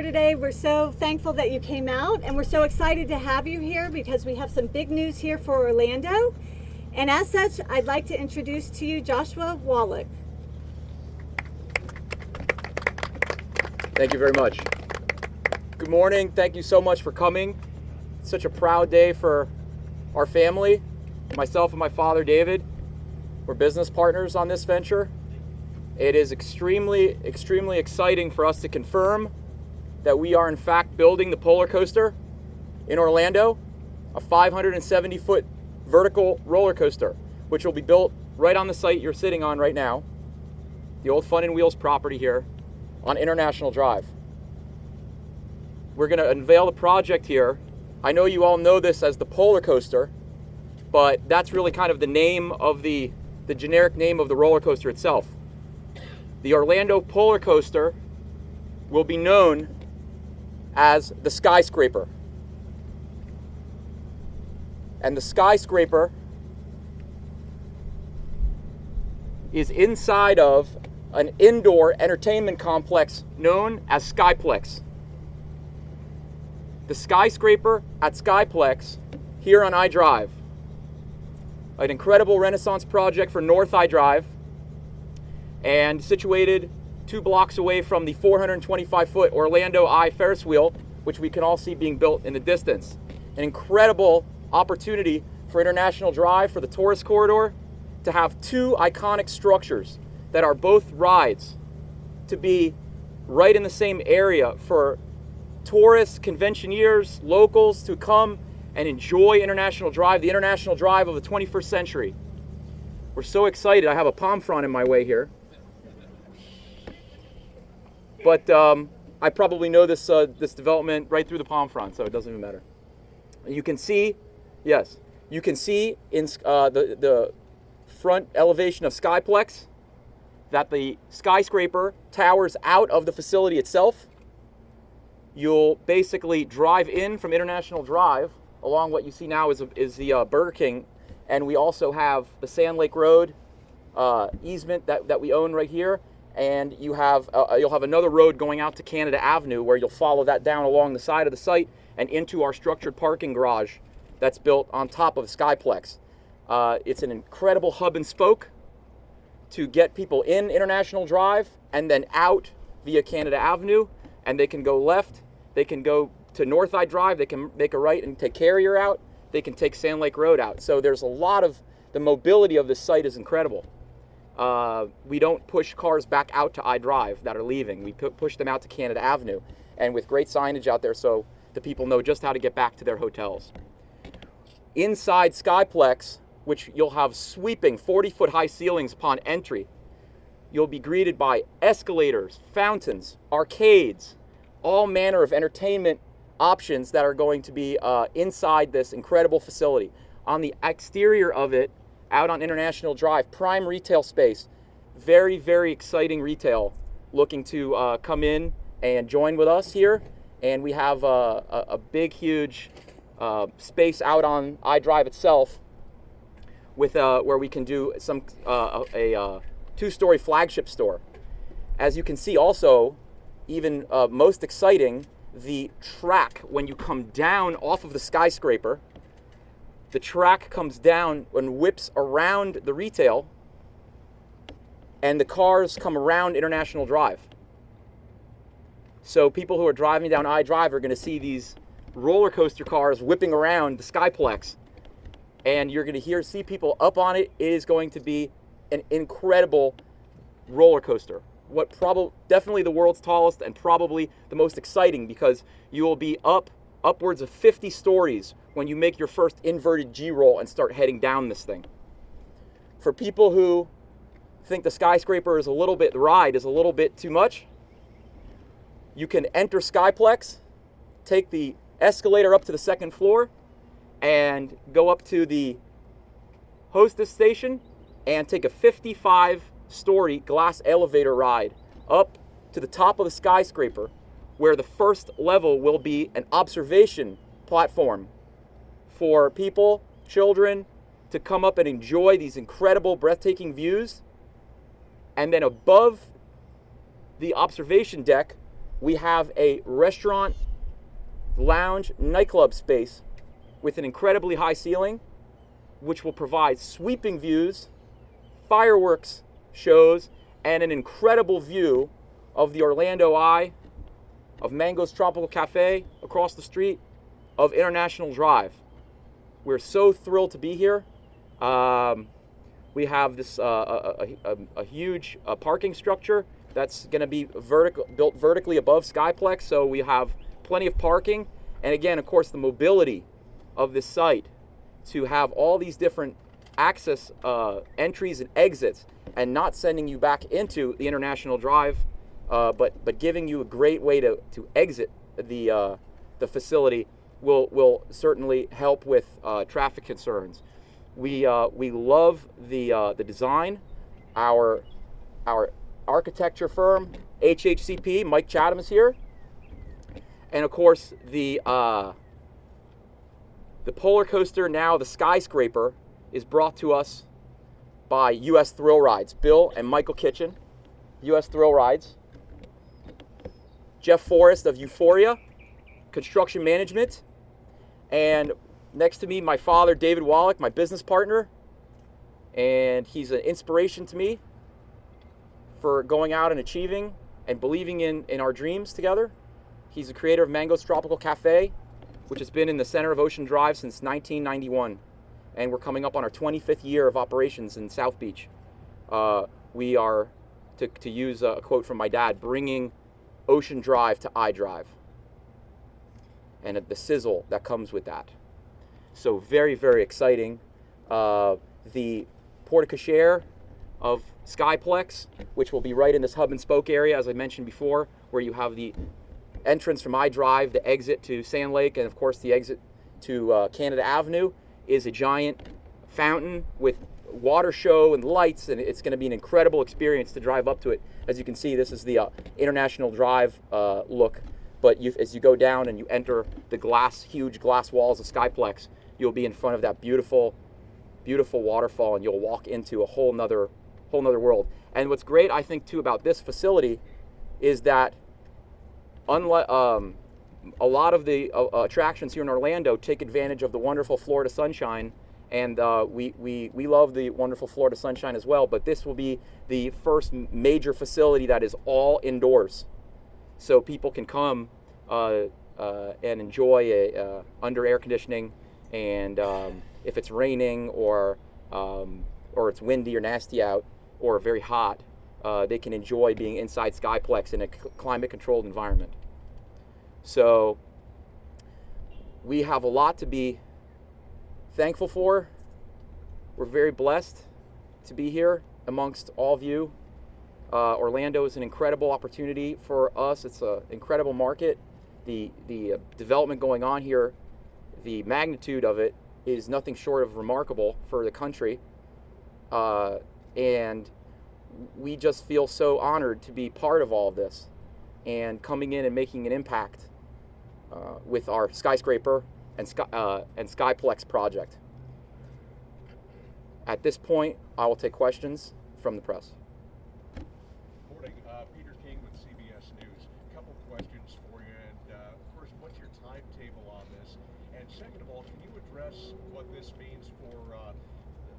today. We're so thankful that you came out, and we're so excited to have you here because we have some big news here for Orlando. And as such, I'd like to introduce to you Joshua Wallach. Thank you very much. Good morning. Thank you so much for coming. Such a proud day for our family. Myself and my father, David, we're business partners on this venture. It is extremely exciting for us to confirm that we are in fact building the polar coaster in Orlando, a 570-foot vertical roller coaster, which will be built right on the site you're sitting on right now, the old Fun and Wheels property here on International Drive. We're going to unveil the project here. I know you all know this as the polar coaster, but that's really kind of the name of the generic name of the roller coaster itself. The Orlando polar coaster will be known as the Skyscraper. And the Skyscraper is inside of an indoor entertainment complex known as SkyPlex. The Skyscraper at SkyPlex here on I-Drive. An incredible Renaissance project for North I-Drive, and situated 2 blocks away from the 425-foot Orlando Eye Ferris wheel, which we can all see being built in the distance. An incredible opportunity for International Drive, for the tourist corridor, to have 2 iconic structures that are both rides to be right in the same area for tourists, conventioneers, locals to come and enjoy International Drive, the International Drive of the 21st century. We're so excited. I have a palm frond in my way here. But I probably know this development right through the palm frond, so it doesn't even matter. You can see, yes, you can see in the front elevation of SkyPlex that the Skyscraper towers out of the facility itself. You'll basically drive in from International Drive along what you see now is the Burger King, and we also have the Sand Lake Road easement that we own right here. And you'll have another road going out to Canada Avenue where you'll follow that down along the side of the site and into our structured parking garage that's built on top of Skiplex. It's an incredible hub and spoke to get people in International Drive and then out via Canada Avenue, and they can go left, they can go to North I Drive, they can make a right and take Carrier out, they can take Sand Lake Road out. So there's a lot of, the mobility of this site is incredible. We don't push cars back out to I-Drive that are leaving. We push them out to Canada Avenue, and with great signage out there so the people know just how to get back to their hotels. Inside SkyPlex, which you'll have sweeping 40-foot high ceilings upon entry, you'll be greeted by escalators, fountains, arcades, all manner of entertainment options that are going to be inside this incredible facility. On the exterior of it, out on International Drive, prime retail space, very exciting retail looking to come in and join with us here. And we have a big, huge space out on I-Drive itself with where we can do some a 2-story flagship store. As you can see also, even most exciting, the track when you come down off of the Skyscraper, the track comes down and whips around the retail, and the cars come around International Drive. So people who are driving down I-Drive are going to see these roller coaster cars whipping around the Skiplex, and you're going to see people up on it. It is going to be an incredible roller coaster. Definitely the world's tallest and probably the most exciting, because you will be upwards of 50 stories when you make your first inverted G-roll and start heading down this thing. For people who think the Skyscraper the ride is a little bit too much, you can enter SkyPlex, take the escalator up to the 2nd floor, and go up to the hostess station and take a 55-story glass elevator ride up to the top of the Skyscraper, where the first level will be an observation platform for people, children, to come up and enjoy these incredible, breathtaking views. And then above the observation deck, we have a restaurant, lounge, nightclub space with an incredibly high ceiling, which will provide sweeping views, fireworks shows, and an incredible view of the Orlando Eye, of Mango's Tropical Cafe across the street, of International Drive. We're so thrilled to be here. We have this a huge parking structure that's going to be built vertically above SkyPlex, so we have plenty of parking. And again, of course, the mobility of this site to have all these different access entries and exits, and not sending you back into the International Drive, but giving you a great way to exit the facility will certainly help with traffic concerns. We love the design. Our architecture firm, HHCP, Mike Chatham is here, and of course the polar coaster, now the Skyscraper, is brought to us by U.S. Thrill Rides. Bill and Michael Kitchen, U.S. Thrill Rides. Jeff Forrest of Euphoria Construction Management. And next to me, my father, David Wallach, my business partner. And he's an inspiration to me for going out and achieving and believing in our dreams together. He's the creator of Mango's Tropical Cafe, which has been in the center of Ocean Drive since 1991. And we're coming up on our 25th year of operations in South Beach. We are, to use a quote from my dad, bringing Ocean Drive to iDrive, and the sizzle that comes with that. So very, very exciting. The porte-cochere of SkyPlex, which will be right in this hub and spoke area, as I mentioned before, where you have the entrance from iDrive, the exit to Sand Lake, and of course the exit to Canada Avenue, is a giant fountain with water show and lights, and it's going to be an incredible experience to drive up to it. As you can see, this is the International Drive look, but as you go down and you enter the huge glass walls of SkyPlex, you'll be in front of that beautiful, beautiful waterfall, and you'll walk into a whole nother world. And what's great, I think, too, about this facility is that unlike a lot of the attractions here in Orlando take advantage of the wonderful Florida sunshine, and we love the wonderful Florida sunshine as well, but this will be the first major facility that is all indoors. So people can come and enjoy under air conditioning, and if it's raining or it's windy or nasty out or very hot, they can enjoy being inside SkyPlex in a climate-controlled environment. So we have a lot to be thankful for. We're very blessed to be here amongst all of you. Orlando is an incredible opportunity for us. It's an incredible market. The development going on here, the magnitude of it is nothing short of remarkable for the country. And we just feel so honored to be part of all of this and coming in and making an impact with our Skyscraper and SkyPlex project. At this point, I will take questions from the press. Morning, Peter King with CBS News. A couple questions for you. And first, what's your timetable on this? And second of all, can you address what this means for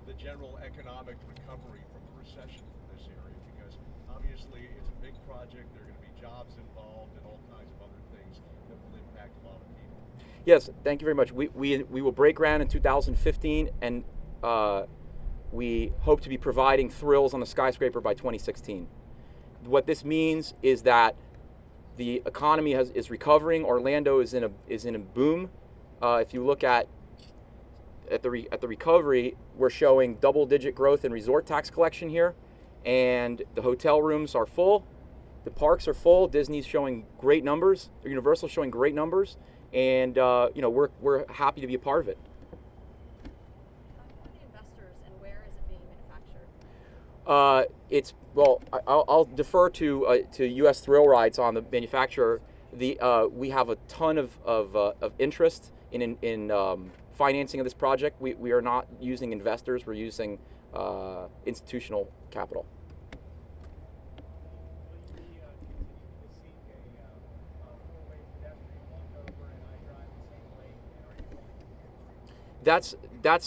the general economic recovery from the recession from this area? Because obviously it's a big project. There are going to be jobs involved and all kinds of other things that will impact a lot of people. Yes, thank you very much. We will break ground in 2015, and we hope to be providing thrills on the Skyscraper by 2016. What this means is that the economy is recovering. Orlando is in a boom. If you look at the recovery, we're showing double-digit growth in resort tax collection here, and the hotel rooms are full. The parks are full. Disney's showing great numbers. Universal's showing great numbers, and we're happy to be a part of it. I'll defer to U.S. Thrill Rides on the manufacturer. We have a ton of interest in financing of this project. We are not using investors. We're using institutional capital. Will you be continuing to seek a That's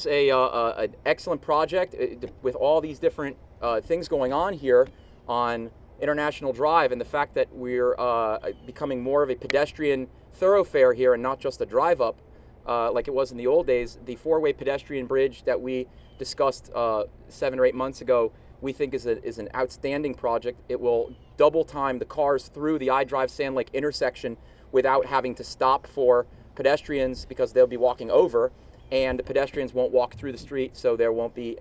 an excellent project with all these different things going on here on International Drive, and the fact that we're becoming more of a pedestrian thoroughfare here and not just a drive up like it was in the old days. The four-way pedestrian bridge that we discussed 7 or 8 months ago, we think is an outstanding project. It will double time the cars through the iDrive Sand Lake intersection without having to stop for pedestrians, because they'll be walking over, and the pedestrians won't walk through the street, so there won't be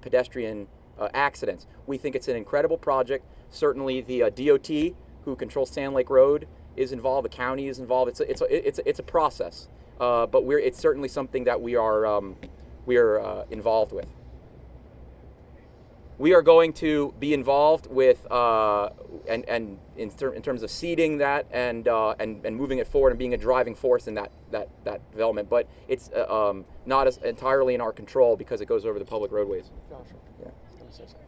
pedestrian accidents. We think it's an incredible project. Certainly the DOT, who controls Sand Lake Road, is involved. The county is involved. It's a process, but it's certainly something that we are involved with. We are going to be involved with and in terms of seeding that and moving it forward and being a driving force in that development. But it's not as entirely in our control because it goes over the public roadways. Joshua, Yeah. I was going to say something.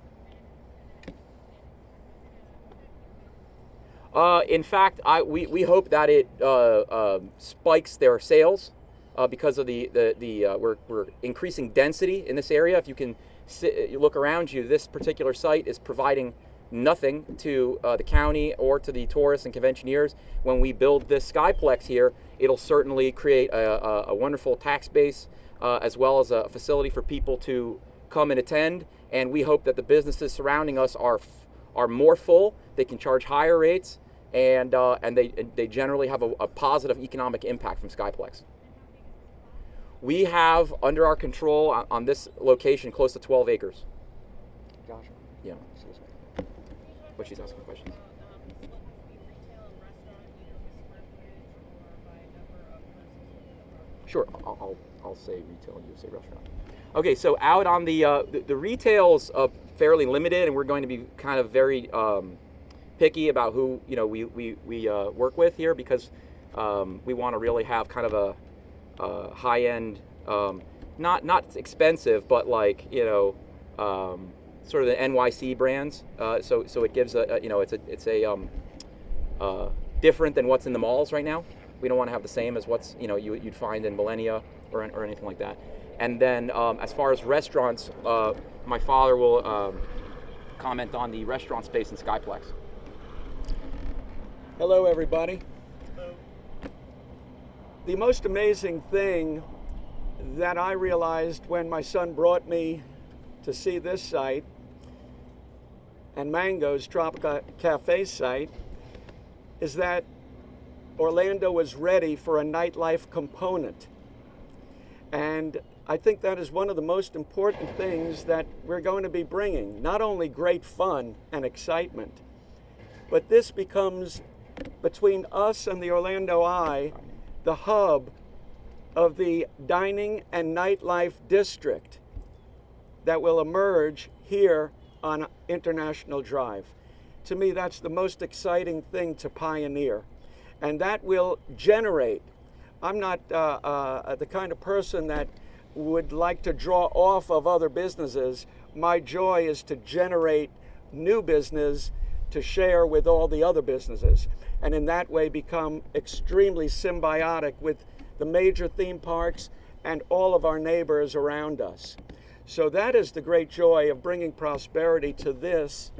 In fact, we hope that it spikes their sales because of we're increasing density in this area. If you can you look around you, this particular site is providing nothing to the county or to the tourists and conventioneers. When we build this SkyPlex here, it'll certainly create a wonderful tax base as well as a facility for people to come and attend. And we hope that the businesses surrounding us are more full. They can charge higher rates, and they generally have a positive economic impact from SkyPlex. We have under our control on this location close to 12 acres. Joshua. Yeah. Excuse me. But she's asking questions. Sure, I'll say retail and you say restaurant. Okay, so out on the retail's fairly limited, and we're going to be kind of very picky about who we work with here, because we want to really have kind of a high-end, not expensive, but like sort of the NYC brands. So it gives it's different than what's in the malls right now. We don't want to have the same as what's you'd find in Millennia or anything like that. And then as far as restaurants, my father will comment on the restaurant space in SkyPlex. Hello, everybody. Hello. The most amazing thing that I realized when my son brought me to see this site and Mango's Tropical Cafe site is that Orlando was ready for a nightlife component. And I think that is one of the most important things that we're going to be bringing. Not only great fun and excitement, but this becomes, between us and the Orlando Eye, the hub of the dining and nightlife district that will emerge here on International Drive. To me, that's the most exciting thing to pioneer. And that will generate. I'm not the kind of person that would like to draw off of other businesses. My joy is to generate new business to share with all the other businesses, and in that way become extremely symbiotic with the major theme parks and all of our neighbors around us. So that is the great joy of bringing prosperity to this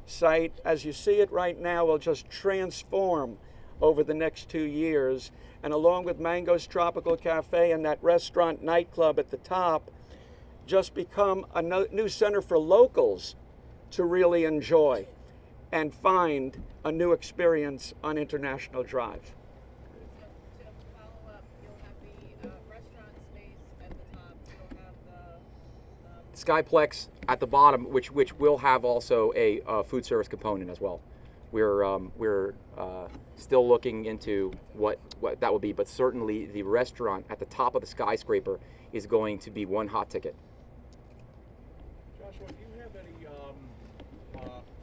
site. As you see it right now, will just transform over the next 2 years, and along with Mango's Tropical Cafe and that restaurant nightclub at the top, just become a new center for locals to really enjoy and find a new experience on International Drive. To follow up, you'll have the restaurant space at the top. You'll have the SkyPlex at the bottom, which will have also a food service component as well. We're still looking into what that will be, but certainly the restaurant at the top of the Skyscraper is going to be one hot ticket. Joshua, do you have any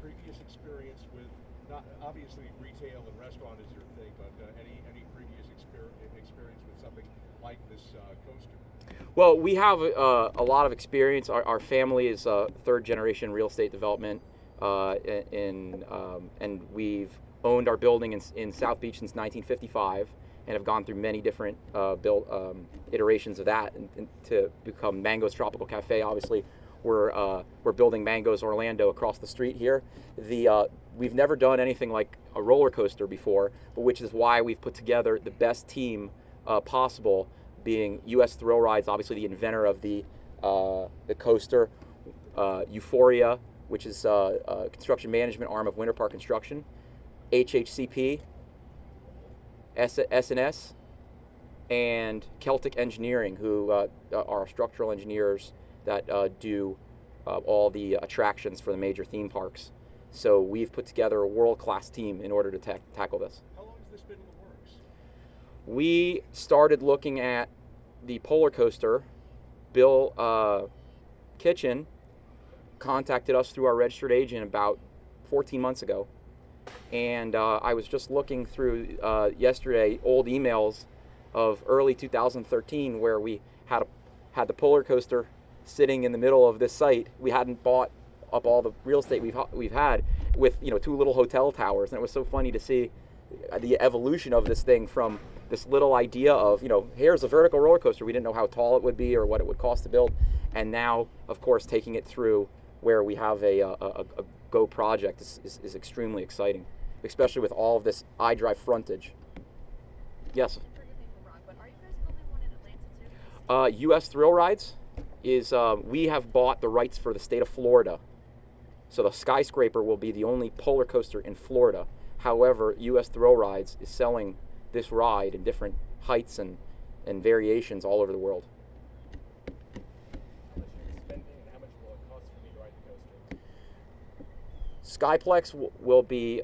previous experience with, not obviously retail and restaurant is your thing, but any previous experience with something like this coaster? Well, we have a lot of experience. Our family is third generation real estate development, and we've owned our building in South Beach since 1955, and have gone through many different iterations of that and to become Mango's Tropical Cafe. Obviously, we're building Mango's Orlando across the street here. We've never done anything like a roller coaster before, but which is why we've put together the best team possible, being U.S. Thrill Rides, obviously the inventor of the coaster, Euphoria, which is a construction management arm of Winter Park Construction, HHCP, S&S, and Celtic Engineering, who are structural engineers that do all the attractions for the major theme parks. So we've put together a world-class team in order to tackle this. How long has this been in the works? We started looking at the polar coaster. Bill Kitchen contacted us through our registered agent about 14 months ago. And I was just looking through yesterday old emails of early 2013 where we had the polar coaster sitting in the middle of this site. We hadn't bought up all the real estate we've had with 2 little hotel towers, and it was so funny to see the evolution of this thing from this little idea of here's a vertical roller coaster. We didn't know how tall it would be or what it would cost to build, and now of course taking it through where we have a go project is extremely exciting, especially with all of this iDrive frontage. Yes. Forgive me for wrong, but are you guys building one in Atlanta too? U.S. Thrill Rides is we have bought the rights for the state of Florida. So the Skyscraper will be the only polar coaster in Florida. However, U.S. Thrill Rides is selling this ride in different heights and variations all over the world. How much are you spending and how much will it cost for me to ride the coaster? SkyPlex will be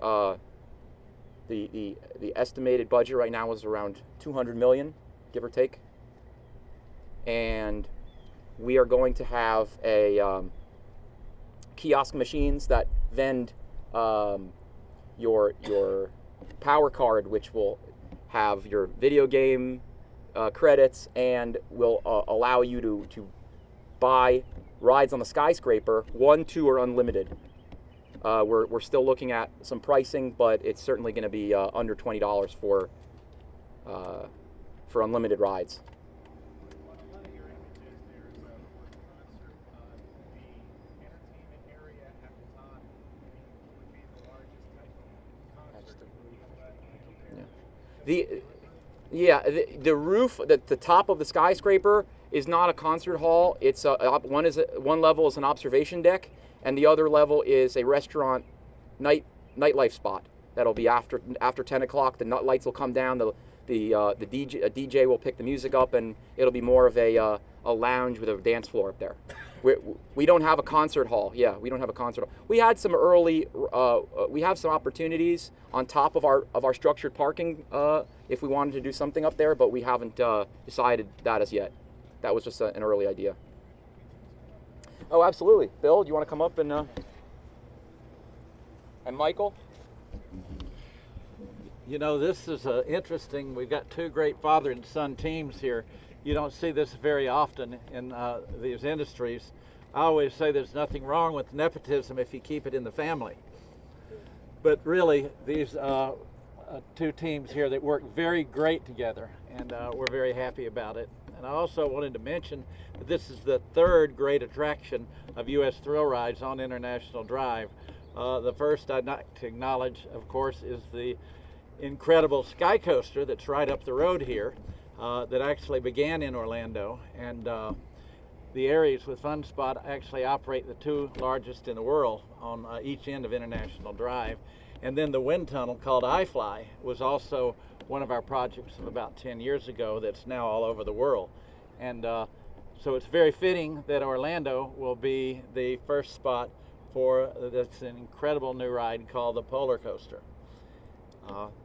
the estimated budget right now is around $200 million, give or take. And we are going to have a kiosk machines that vend your power card, which will have your video game credits and will allow you to buy rides on the Skyscraper, 1, 2, or unlimited. We're still looking at some pricing, but it's certainly going to be under $20 for unlimited rides. On one of your images, there's a concert. The entertainment area at the top would be the largest type of concert. The roof, the top of the Skyscraper is not a concert hall. It's one level is an observation deck, and the other level is a restaurant nightlife spot. That'll be after 10 o'clock. The lights will come down. The DJ will pick the music up, and it'll be more of a lounge with a dance floor up there. We don't have a concert hall. Yeah, we don't have a concert hall. We had some early. We have some opportunities on top of our structured parking if we wanted to do something up there, but we haven't decided that as yet. That was just an early idea. Oh, absolutely. Bill, do you want to come up and Michael? This is interesting. We've got 2 great father and son teams here. You don't see this very often in these industries. I always say there's nothing wrong with nepotism if you keep it in the family. But really, these 2 teams here that work very great together, and we're very happy about it. And I also wanted to mention that this is the 3rd great attraction of U.S. Thrill Rides on International Drive. The first I'd like to acknowledge, of course, is the incredible Sky Coaster that's right up the road here that actually began in Orlando. And the Aries with Fun Spot actually operate the 2 largest in the world on each end of International Drive. And then the wind tunnel called iFly was also one of our projects of about 10 years ago that's now all over the world. And so it's very fitting that Orlando will be the first spot for this incredible new ride called the Polar Coaster.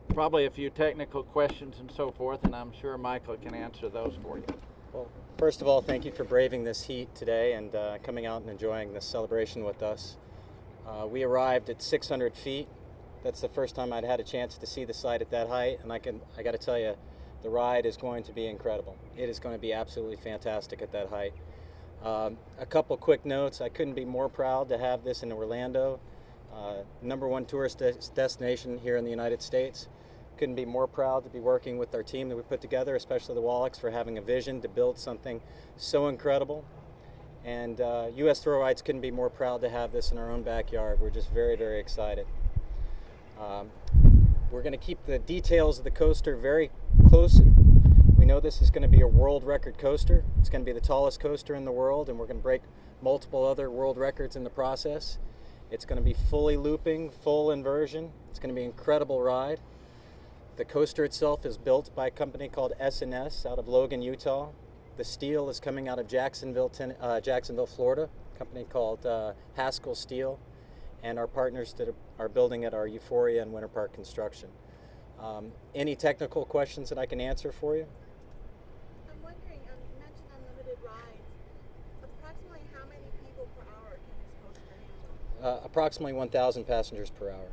Probably a few technical questions and so forth, and I'm sure Michael can answer those for you. Well, first of all, thank you for braving this heat today and coming out and enjoying this celebration with us. We arrived at 600 feet. That's the first time I'd had a chance to see the site at that height, and I got to tell you, the ride is going to be incredible. It is going to be absolutely fantastic at that height. A couple quick notes. I couldn't be more proud to have this in Orlando, #1 tourist destination here in the United States. Couldn't be more proud to be working with our team that we put together, especially the Wallachs, for having a vision to build something so incredible. And US Thrill Rides couldn't be more proud to have this in our own backyard. We're just very, very excited. We're going to keep the details of the coaster very close. We know this is going to be a world record coaster. It's going to be the tallest coaster in the world, and we're going to break multiple other world records in the process. It's going to be fully looping, full inversion. It's going to be an incredible ride. The coaster itself is built by a company called S&S out of Logan, Utah. The steel is coming out of Jacksonville, Florida, a company called Haskell Steel, and our partners that are building it are Euphoria and Winter Park Construction. Any technical questions that I can answer for you? I'm wondering, you mentioned unlimited rides. Approximately how many people per hour can this coaster handle? Approximately 1,000 passengers per hour.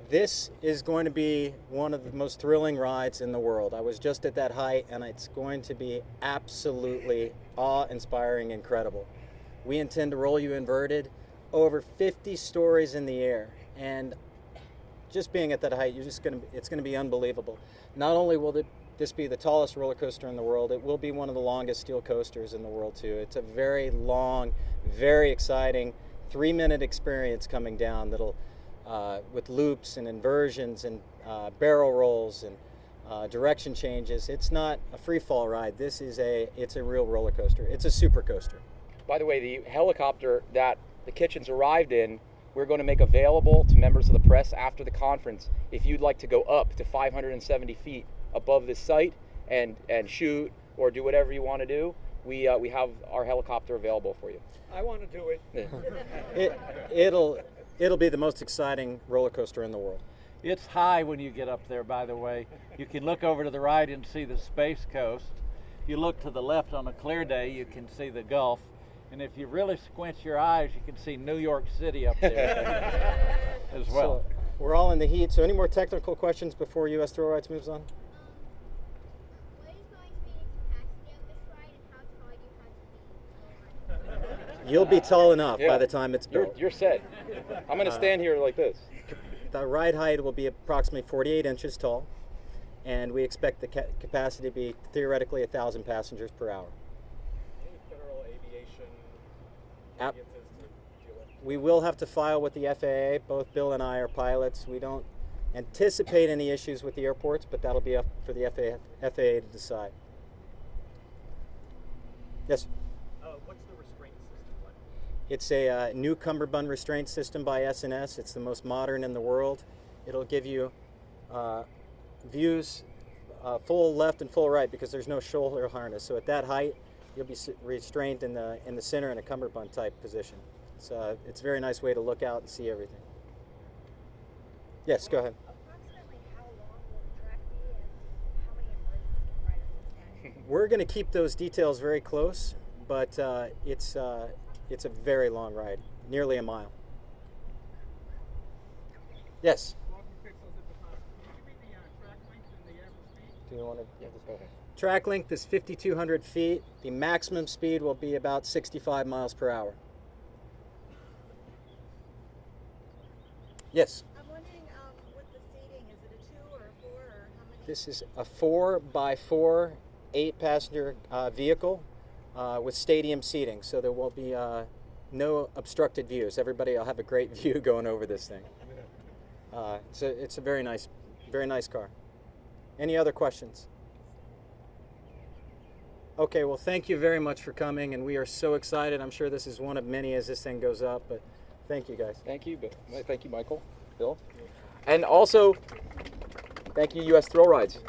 This is going to be one of the most thrilling rides in the world. I was just at that height, and it's going to be absolutely awe-inspiring, incredible. We intend to roll you inverted over 50 stories in the air, and just being at that height, it's going to be unbelievable. Not only will this be the tallest roller coaster in the world, it will be one of the longest steel coasters in the world too. It's a very long, very exciting 3-minute experience coming down that'll with loops and inversions and barrel rolls and direction changes. It's not a free fall ride. It's a real roller coaster. It's a super coaster. By the way, the helicopter that the Kitchens arrived in, we're going to make available to members of the press after the conference. If you'd like to go up to 570 feet above this site and shoot or do whatever you want to do, we have our helicopter available for you. I want to do it. It'll be the most exciting roller coaster in the world. It's high when you get up there, by the way. You can look over to the right and see the Space Coast. If you look to the left on a clear day, you can see the Gulf. And if you really squint your eyes, you can see New York City up there as well. So we're all in the heat. So any more technical questions before US Thrill Rides moves on? What is going to be the capacity of this ride, and how tall you have to be? You'll be tall enough Yeah. by the time it's built. You're set. I'm going to stand here like this. The ride height will be approximately 48 inches tall, and we expect the capacity to be theoretically 1,000 passengers per hour. Any federal aviation App- audiences to deal with? We will have to file with the FAA. Both Bill and I are pilots. We don't anticipate any issues with the airports, but that'll be up for the FAA to decide. Yes? What's the restraint system like? It's a new Cumberbund restraint system by S&S. It's the most modern in the world. It'll give you views full left and full right because there's no shoulder harness. So at that height, you'll be restrained in the center in a Cumberbund type position. It's a very nice way to look out and see everything. Yes, go ahead. Approximately how long will the track be, and how many inversions can riders withstand? We're going to keep those details very close, but it's a very long ride, nearly a mile. Yes. Do you want to? Yeah, just go ahead. Track length is 5,200 feet. The maximum speed will be about 65 miles per hour. Yes. I'm wondering, with the seating, is it a 2 or a 4 or how many? This is a 4x4, 8-passenger vehicle with stadium seating, so there will be no obstructed views. Everybody will have a great view going over this thing. It's a very nice car. Any other questions? Okay, well, thank you very much for coming, and we are so excited. I'm sure this is one of many as this thing goes up, but thank you, guys. Thank you, Bill. Thank you, Michael. Bill. And also, thank you, US Thrill Rides.